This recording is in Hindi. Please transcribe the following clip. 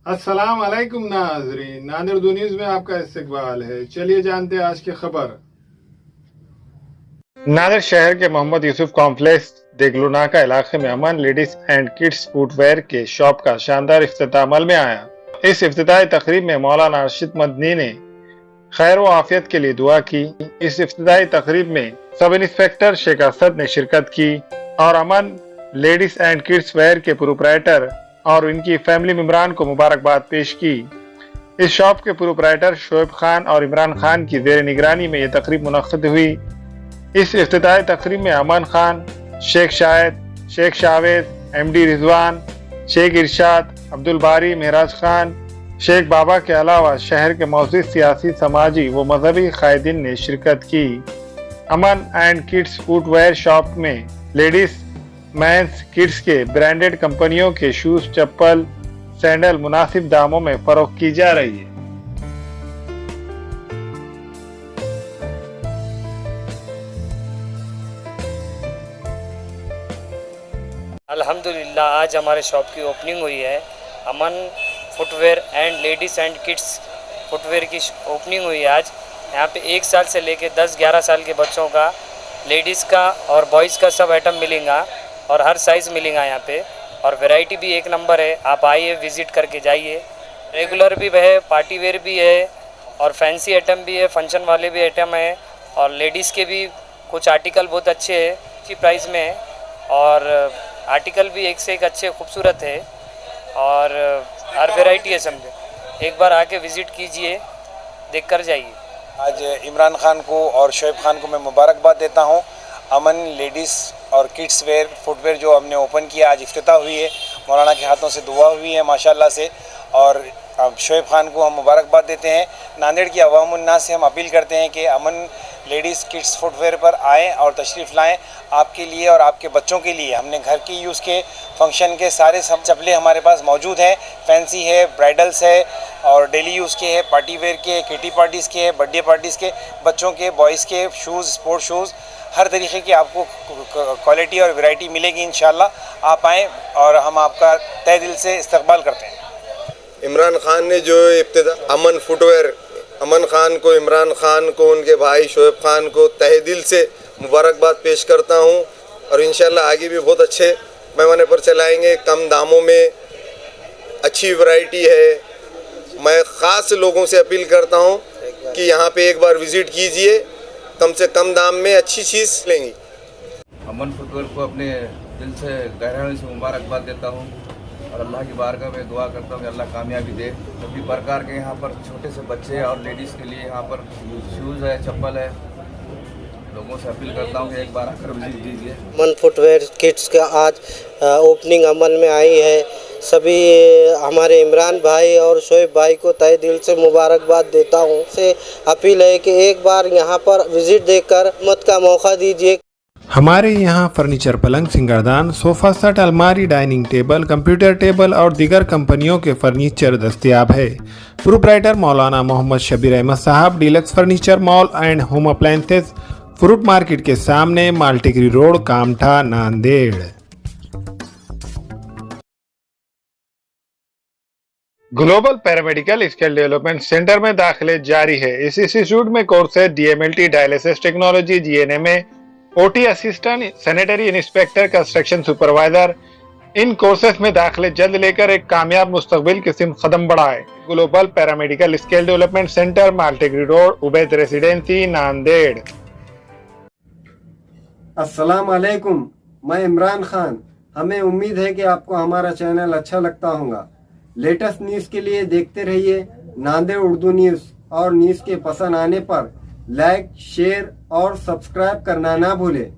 अस्सलाम वालेकुम नाजरीन, नादिर उर्दू न्यूज में आपका इस्तकबाल है। चलिए जानते हैं आज की खबर। नादिर शहर के मोहम्मद यूसुफ कॉम्प्लेक्स देगलुनाका इलाके में अमन लेडीज एंड किड्स फुटवेयर के शॉप का शानदार इफ्तिताह अमल में आया। इस इफ्तिताही तकरीब में मौलाना अरशद मदनी ने खैर व आफियत के लिए दुआ की। इस इफ्तिताही तकरीब में सब इंस्पेक्टर शेख असद ने शिरकत की और अमन लेडीज एंड किड्स वेयर के प्रोप्राइटर और इनकी फैमिली मेंबरान को मुबारकबाद पेश की। इस शॉप के प्रोप्राइटर शोएब खान और इमरान खान की जेर निगरानी में यह तकरीब मुनक्किद हुई। इस इफ्तिताही तकरीब में अमन खान, शेख शाहिद, शेख शावेद, MD रिजवान, शेख इरशाद, अब्दुल बारी, महराज खान, शेख बाबा के अलावा शहर के मौजूद सियासी, समाजी व मजहबी कायदीन ने शिरकत की। अमन एंड किड्स फुटवेयर शॉप में लेडीज, मेंस, किड्स के ब्रांडेड कंपनियों के शूज, चप्पल, सैंडल मुनासिब दामों में फरोख्त की जा रही है। अल्हम्दुलिल्लाह आज हमारे शॉप की ओपनिंग हुई है। Aman footwear and ladies and kids footwear की ओपनिंग हुई है आज। यहाँ पे 1 साल से लेके 10-11 साल के बच्चों का, लेडीज़ का और बॉयज़ का सब आइटम मिलेगा और हर साइज़ मिलेगा यहाँ पे। और वैरायटी भी एक नंबर है। आप आइए, विज़िट करके जाइए। रेगुलर भी है, पार्टी वेयर भी है और फैंसी आइटम भी है, फंक्शन वाले भी आइटम है। और लेडीज़ के भी कुछ आर्टिकल बहुत अच्छे हैं, अच्छी प्राइस में है और आर्टिकल भी एक से एक अच्छे खूबसूरत है और हर वैरायटी है समझे। एक बार आके विज़िट कीजिए, देख कर जाइए। आज इमरान खान को और शोएब खान को मैं मुबारकबाद देता हूं। अमन लेडीज़ और किड्स वेयर फुटवेयर जो हमने ओपन किया, आज इफ्तिताह हुई है, मौलाना के हाथों से दुआ हुई है माशाल्लाह से। और शोएब खान को हम मुबारकबाद देते हैं। नांदेड़ की अवामुन्नास से हम अपील करते हैं कि अमन लेडीज़ किड्स फुटवेयर पर आएँ और तशरीफ़ लाएँ आपके लिए और आपके बच्चों के लिए। हमने घर की यूज़ के, फंक्शन के सारे सब चप्पलें हमारे पास मौजूद हैं। फैंसी है, ब्राइडल्स है और डेली यूज़ के है, पार्टी वेयर के, किटी पार्टीज़ के, बर्थडे पार्टीज़ के, बच्चों के, बॉयज़ के शूज़, स्पोर्ट शूज़, हर तरीके की आपको क्वालिटी और वैरायटी मिलेगी इंशाल्लाह। आप आएँ और हम आपका तहे दिल से इस्तकबाल करते हैं। इमरान खान ने जो इब्तिदा अमन फुटवेयर, अमन खान को, इमरान खान को, उनके भाई शोएब खान को तहे दिल से मुबारकबाद पेश करता हूं और इंशाल्लाह आगे भी बहुत अच्छे पैमाने पर चलाएंगे। कम दामों में अच्छी वैरायटी है। मैं ख़ास लोगों से अपील करता हूं कि यहां पे एक बार विज़िट कीजिए, कम से कम दाम में अच्छी चीज़ लेंगी। अमन फुटवेयर को अपने दिल से गहराई से मुबारकबाद देता हूं और अल्लाह की बारगाह में दुआ करता हूं कि अल्लाह कामयाबी दे। सभी प्रकार के यहाँ पर छोटे से बच्चे और लेडीज़ के लिए यहाँ पर शूज़ है, चप्पल है। लोगों से अपील करता हूं कि एक बार आकर विजिट कीजिए। अमन फुटवेयर किड्स का आज ओपनिंग अमल में आई है। सभी हमारे इमरान भाई और शोएब भाई को तहे दिल से मुबारकबाद देता हूं। से अपील है कि एक बार यहां पर विजिट देकर मत का मौका दीजिए। हमारे यहाँ फर्नीचर, पलंग, सिंगारदान, सोफा सेट, अलमारी, डाइनिंग टेबल, कंप्यूटर टेबल और दीगर कंपनियों के फर्नीचर दस्तयाब है। प्रोप्राइटर मौलाना मोहम्मद शबीर अहमद साहब, deluxe furniture mall and home appliances, fruit market के सामने, Maltigiri road, Kamtha, Nanded. Global paramedical skill development centre में दाखिले जारी है। इस इंस्टीट्यूट में courses DMLT, dialysis technology, GNMA, OT assistant, sanitary inspector, construction supervisor. इन कोर्सेज में दाखिले जल्द लेकर एक कामयाब मुस्तकबिल की सिमत कदम बढ़ाए। Global paramedical skill development centre, Maltigiri road, Ubaid residency, Nanded. अस्सलाम वालेकुम, मैं इमरान खान। हमें उम्मीद है कि आपको हमारा चैनल अच्छा लगता होगा। लेटेस्ट न्यूज़ के लिए देखते रहिए नांदेड़ उर्दू न्यूज़ और न्यूज़ के पसंद आने पर लाइक, शेयर और सब्सक्राइब करना ना भूलें।